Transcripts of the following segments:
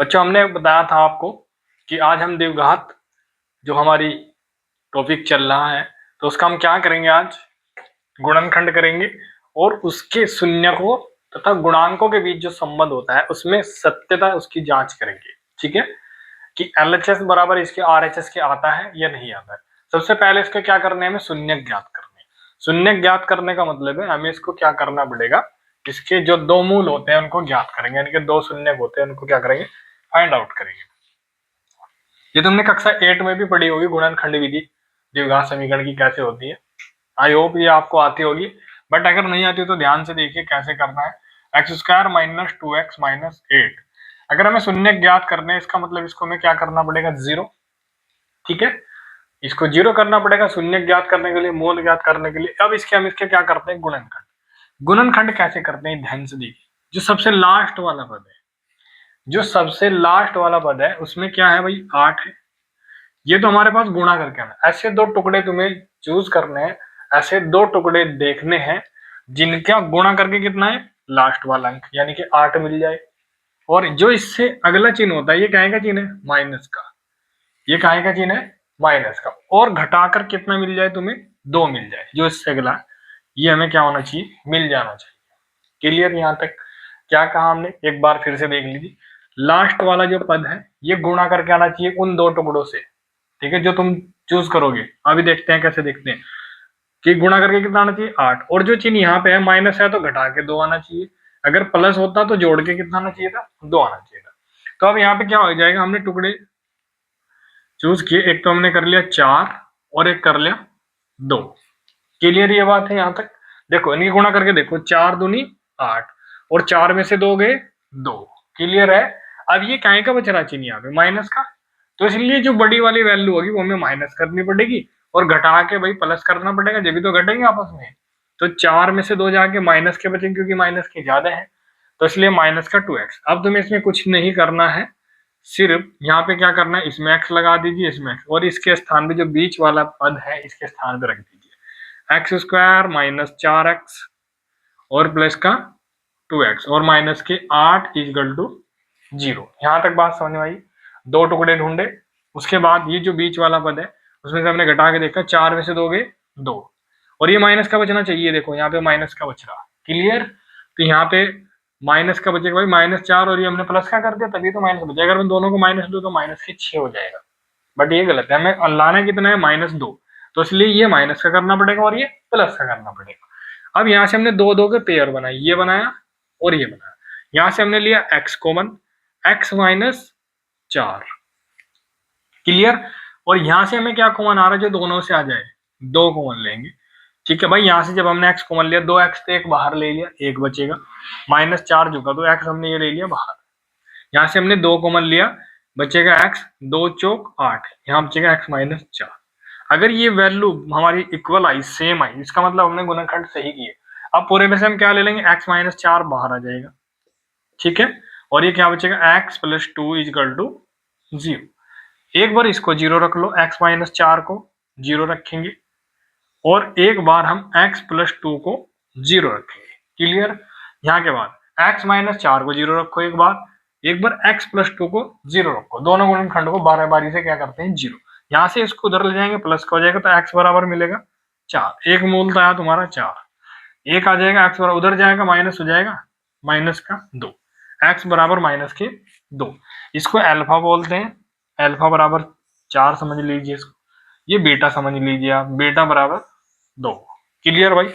बच्चों हमने बताया था आपको कि आज हम द्विघात जो हमारी टॉपिक चल रहा है तो उसका हम क्या करेंगे, आज गुणनखंड करेंगे और उसके शून्य को तथा गुणांकों के बीच जो संबंध होता है उसमें सत्यता उसकी जांच करेंगे। ठीक है, कि LHS बराबर इसके RHS के आता है या नहीं आता है। सबसे पहले इसका क्या करना है, हमें शून्य ज्ञात करने हैं। शून्य ज्ञात करने का मतलब है हमें इसको क्या करना पड़ेगा, इसके जो दो मूल होते हैं उनको ज्ञात करेंगे, यानी कि दो शून्य होते हैं उनको क्या करेंगे, फाइंड आउट करेंगे। ये तुमने कक्षा 8 में भी पढ़ी होगी, गुणनखंड विधि द्विघात समीकरण की कैसे होती है। आई होप ये आपको आती होगी, बट अगर नहीं आती तो ध्यान से देखिए कैसे करना है। x² - 2x - 8, अगर हमें शून्य ज्ञात करने हैं इसका मतलब इसको हमें क्या करना पड़ेगा, 0। ठीक है, इसको 0 करना पड़ेगा शून्य ज्ञात करने के लिए, मूल ज्ञात करने के लिए। अब हम इसके क्या करते हैं, गुणनखंड। गुणनखंड कैसे करते हैं ध्यान से देखिए। जो सबसे लास्ट वाला पद है, जो सबसे लास्ट वाला पद है उसमें क्या है भाई, 8 है। ये तो हमारे पास गुणा करके आना। ऐसे दो टुकड़े तुम्हें चूज करने हैं, ऐसे दो टुकड़े देखने हैं जिनका गुणा करके कितना है, लास्ट वाला अंक यानी कि 8 मिल जाए। और जो इससे अगला चिन्ह होता है ये क्या का चिन्ह है, माइनस का। ये काय का चिन्ह है, माइनस का। और घटाकर कितना मिल जाए तुम्हें, 2 मिल जाए। जो इससे अगला ये हमें क्या होना चाहिए, मिल जाना चाहिए। क्लियर, यहां तक क्या कहा हमने, एक बार फिर से देख लीजिए। लास्ट वाला जो पद है ये गुणा करके आना चाहिए उन दो टुकड़ों से। ठीक है, जो तुम चूज करोगे। अभी देखते हैं कैसे देखते हैं कि गुणा करके कितना आना चाहिए, 8। और जो चिन्ह यहाँ पे है माइनस है तो घटा के 2 आना चाहिए। अगर प्लस होता तो जोड़ के कितना आना चाहिए था, 2 आना चाहिए था। तो अब यहाँ पे क्या हो जाएगा, हमने टुकड़े चूज किए, एक तो हमने कर लिया 4 और एक कर लिया 2। क्लियर ये बात है यहाँ तक। देखो इनकी गुणा करके देखो, 4 दूनी 8 और 4 में से 2 गए 2। क्लियर है। अब ये काय का बच रहा चिन्ह यहाँ पे, माइनस का। तो इसलिए जो बड़ी वाली वैल्यू होगी वो हमें माइनस करनी पड़ेगी और घटा के भाई प्लस करना पड़ेगा, जब भी तो घटेंगे आपस में। तो 4 में से 2 जाके माइनस के बचेंगे क्योंकि माइनस के ज्यादा है, तो इसलिए माइनस का 2x। अब तुम्हें इसमें कुछ नहीं करना है, सिर्फ यहाँ पे क्या करना है, इसमें x लगा दीजिए, इसमें x, और इसके स्थान पे जो बीच वाला पद है इसके स्थान पे रख दीजिए। x² - 4x और प्लस का 2x और माइनस के 8 = 0। यहां तक बात समझ में आई। दो टुकड़े ढूंढे, उसके बाद ये जो बीच वाला पद है उसमें से हमने घटा के देखा, 4 में से 2 गए 2 और ये माइनस का बचना चाहिए। देखो यहाँ पे माइनस का बच रहा। क्लियर, तो यहाँ पे माइनस का बचेगा भाई -4 और ये हमने प्लस का कर दिया तभी तो माइनस बचेगा। अगर मैं दोनों को माइनस दो तो माइनस के 6 हो जाएगा, बट ये गलत है। हमें लाना कितना है, -2, तो इसलिए ये माइनस का करना पड़ेगा और ये प्लस का करना पड़ेगा। अब यहाँ से हमने दो दो के पेयर बनाए, ये बनाया और ये बनाया। यहाँ से हमने लिया x कॉमन, x - 4। क्लियर, और यहाँ से हमें क्या कॉमन आ रहा है, जो दोनों से आ जाए 2 कॉमन लेंगे। ठीक है भाई, यहाँ से जब हमने x कॉमन लिया, 2x तो एक बाहर ले लिया, एक बचेगा। -4 झुका तो x हमने ये ले लिया बाहर। यहाँ से हमने 2 कॉमन लिया, बचेगा x, 2 चौक 8, यहाँ बचेगा x - 4। अगर ये वैल्यू हमारी इक्वल आई, सेम आई, इसका मतलब हमने गुणनखंड सही किए। अब पूरे में से हम क्या ले लेंगे, x - 4 बाहर आ जाएगा। ठीक है, और ये क्या बचेगा, x + 2 = 0। एक बार इसको 0 रख लो, x - 4 को 0 रखेंगे और एक बार हम x + 2 को 0 रखेंगे। क्लियर, यहाँ के बाद x - 4 को 0 रखो एक बार x + 2 को 0 रखो। दोनों गुणनखंड को बारी बारी से क्या करते हैं, 0। यहाँ से इसको उधर ले जाएंगे, प्लस का हो जाएगा, तो x बराबर मिलेगा 4। एक मूल था तुम्हारा 4, एक आ जाएगा x बराबर, उधर जाएगा माइनस हो जाएगा -2, x बराबर -2। इसको अल्फा बोलते हैं, अल्फा बराबर 4 समझ लीजिए इसको, ये बीटा समझ लीजिए आप, बीटा बराबर 2। क्लियर भाई,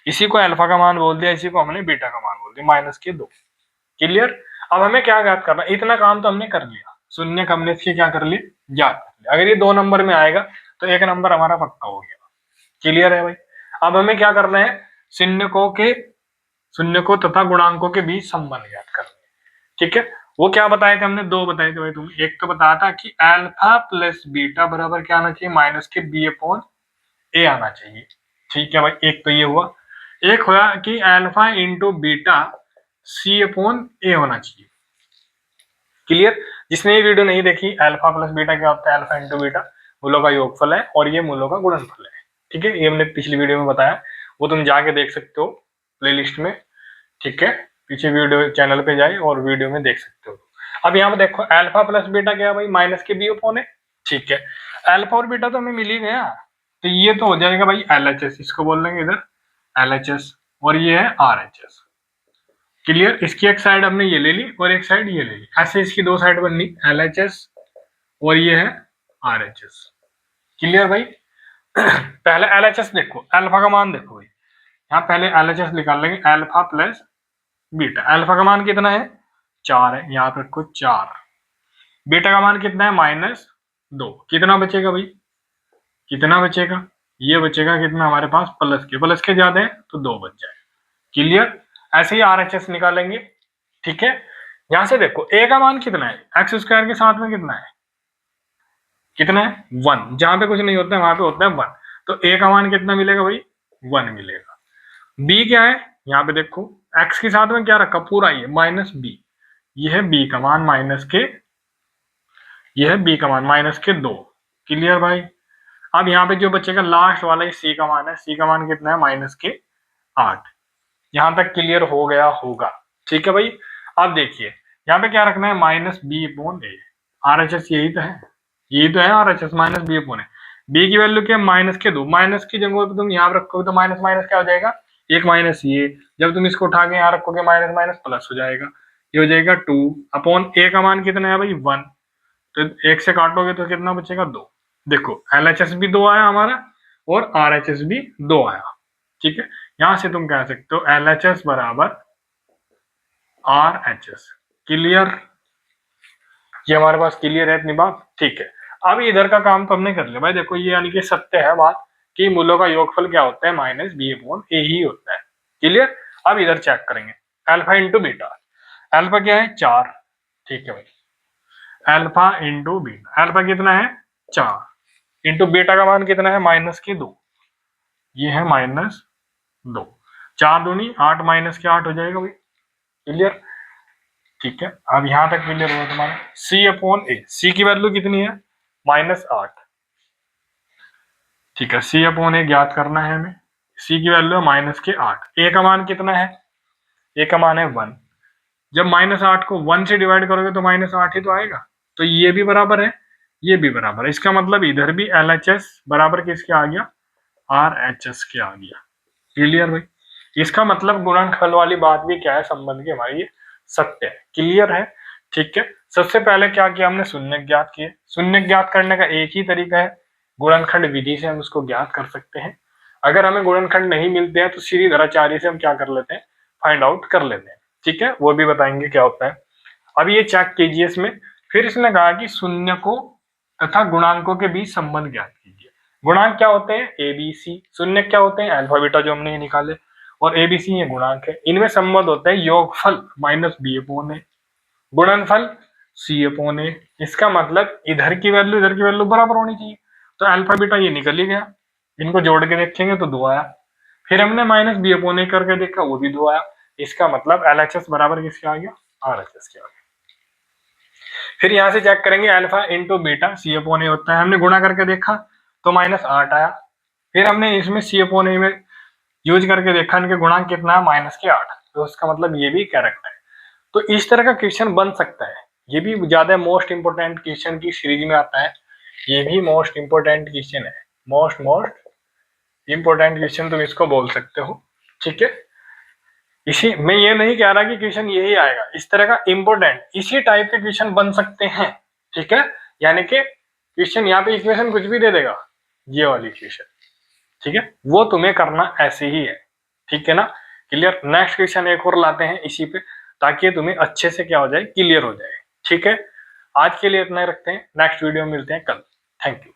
इसी को अल्फा का मान बोल दिया, इसी को हमने बीटा का मान बोल दिया, -2। क्लियर, अब हमें क्या ज्ञात करना, इतना काम तो हमने कर लिया। शून्य का हमने इसके क्या कर लिया, ज्ञात कर लिया। अगर ये 2 नंबर में आएगा तो 1 नंबर हमारा पक्का हो गया। क्लियर है भाई। अब हमें क्या करना है, शून्य को तथा गुणांकों के बीच संबंध ज्ञात करना है। ठीक है, वो क्या बताए थे हमने, 2 बताए थे भाई तुम्हें। एक तो बताया था कि अल्फा प्लस बीटा बराबर क्या आना चाहिए, -b/a आना चाहिए। ठीक है भाई, एक तो ये हुआ। एक हुआ कि अल्फा इंटू बीटा c/a होना चाहिए। क्लियर, जिसने ये वीडियो नहीं देखी, अल्फा प्लस बीटा क्या होता है, अल्फा इंटू बीटा मूलों का योगफल है और ये मूलों का गुणनफल है। ठीक है, ये हमने पिछली वीडियो में बताया, वो तुम जाके देख सकते हो प्लेलिस्ट में। ठीक है, पीछे वीडियो चैनल पे जाए और वीडियो में देख सकते हो। अब यहाँ पे देखो अल्फा प्लस बीटा क्या है भाई, माइनस के बी अपॉन है, ठीक है। अल्फा और बीटा तो हमें मिल ही गया, तो ये तो हो जाएगा भाई LHS, इसको बोल लेंगे इधर LHS, और ये है RHS। क्लियर, इसकी एक साइड हमने ये ले ली और एक साइड ये ले ली, ऐसे इसकी दो साइड बननी LHS और ये है RHS। क्लियर भाई। पहले LHS देखो, अल्फा का मान देखो भाई, यहाँ पहले LHS निकाल लेंगे, अल्फा प्लस बीटा। अल्फा का मान कितना है 4 है, यहाँ पे रखो 4। बीटा का मान कितना है -2, कितना बचेगा भाई, कितना बचेगा, ये बचेगा कितना हमारे पास प्लस के ज्यादा है तो 2 बच जाए। क्लियर, ऐसे ही RHS निकालेंगे, ठीक है। यहां से देखो a का मान कितना है, एक्स स्क्वायर के साथ में कितना है 1, जहां पे कुछ नहीं होता है वहां पे होता है 1, तो a का मान कितना मिलेगा भाई 1 मिलेगा। b क्या है, यहाँ पे देखो x के साथ में क्या रखा पूरा, ये -b, ये है b का मान ये है b का मान -2। क्लियर भाई। अब यहाँ पे जो बचेगा लास्ट वाला ये c का मान है, c का मान कितना है -8। यहां तक क्लियर हो गया होगा, ठीक है भाई। अब देखिए यहाँ पे क्या रखना है -b/a, RHS यही तो है, RHS -b/a। b की वैल्यू क्या है -2, माइनस की जगह पे तुम यहाँ रखोगे तो माइनस माइनस क्या हो जाएगा, एक माइनस ये, जब तुम इसको उठा के यहाँ रखोगे माइनस माइनस प्लस हो जाएगा, ये हो जाएगा 2/a का मान कितना है भाई 1, तो 1 से काटोगे तो कितना बचेगा 2। देखो LHS भी 2 आया हमारा और RHS भी 2 आया, ठीक है। यहां से तुम कह सकते हो LHS बराबर RHS। क्लियर, ये हमारे पास क्लियर है इतनी बात, ठीक है। अब इधर का काम तो हमने कर लिया भाई, देखो ये यानी कि सत्य है बात कि मूलों का योगफल क्या होता है -b/a ही होता है। क्लियर, अब इधर चेक करेंगे अल्फा इंटू बीटा। अल्फा क्या है 4, ठीक है भाई, अल्फा इंटू बीटा, अल्फा कितना है 4 इंटू बीटा का मान कितना है -2, ये है -2, 4 दूनी 8 -8 हो जाएगा भाई। क्लियर, ठीक है। अब यहां तक क्लियर हुआ तुम्हारा। C/a, C की वैल्यू कितनी है -8, ठीक है। C/a ज्ञात करना है हमें, C की वैल्यू है -8, a का मान कितना है, a का मान है 1, जब -8 को 1 से डिवाइड करोगे तो -8 ही तो आएगा, तो ये भी बराबर है, ये भी बराबर है, इसका मतलब इधर भी LHS बराबर किसके आ गया RHS के आ गया। क्लियर भाई, इसका मतलब गुणनफल वाली बात भी क्या है संबंध की हमारी ये सत्य है। क्लियर है, ठीक है। सबसे पहले क्या किया हमने, शून्य ज्ञात किए। शून्य ज्ञात करने का एक ही तरीका है, गुणनखंड विधि से हम उसको ज्ञात कर सकते हैं। अगर हमें गुणनखंड नहीं मिलते हैं तो श्रीधराचार्य से हम क्या कर लेते हैं, फाइंड आउट कर लेते हैं, ठीक है, वो भी बताएंगे क्या होता है। अब ये चेक कीजिए इसमें, फिर इसने कहा कि शून्य को तथा गुणांकों के बीच संबंध ज्ञात कीजिए। गुणांक क्या होते हैं ABC, शून्य क्या होते हैं अल्फा बीटा जो हमने ये निकाले, और ABC ये गुणांक है, इनमें संबंध होता है योगफल -b/a, गुणनफल C/a। इसका मतलब इधर की वैल्यू बराबर होनी चाहिए, तो अल्फा बीटा ये निकल ही गया, इनको जोड़ के देखेंगे तो 2 आया, फिर हमने -b/a करके देखा वो भी 2 आया, इसका मतलब LHS बराबर किसके आ गया RHS के आ गया। फिर यहां से चेक करेंगे अल्फा इंटू बीटा C/a होता है, हमने गुणा करके देखा तो -8 आया, फिर हमने इसमें C/a में यूज करके देखा इनके गुणांक कितना है -8, तो इसका मतलब ये भी करेक्ट है। तो इस तरह का क्वेश्चन बन सकता है, ये भी ज्यादा मोस्ट इंपोर्टेंट क्वेश्चन की सीरीज में आता है, ये भी मोस्ट इंपोर्टेंट क्वेश्चन है, मोस्ट इंपोर्टेंट क्वेश्चन तुम इसको बोल सकते हो, ठीक है। इसी मैं ये नहीं कह रहा कि क्वेश्चन यही आएगा, इस तरह का इंपोर्टेंट इसी टाइप के क्वेश्चन बन सकते हैं, ठीक है। यानी कि क्वेश्चन यहाँ पे इक्वेशन कुछ भी दे देगा, ये वाली इक्वेशन, ठीक है, वो तुम्हें करना ऐसे ही है, ठीक है ना। क्लियर, नेक्स्ट क्वेश्चन एक और लाते हैं इसी पे, ताकि तुम्हें अच्छे से क्या हो जाए, क्लियर हो जाए, ठीक है। आज के लिए इतना ही रखते हैं, नेक्स्ट वीडियो में मिलते हैं कल। Thank you.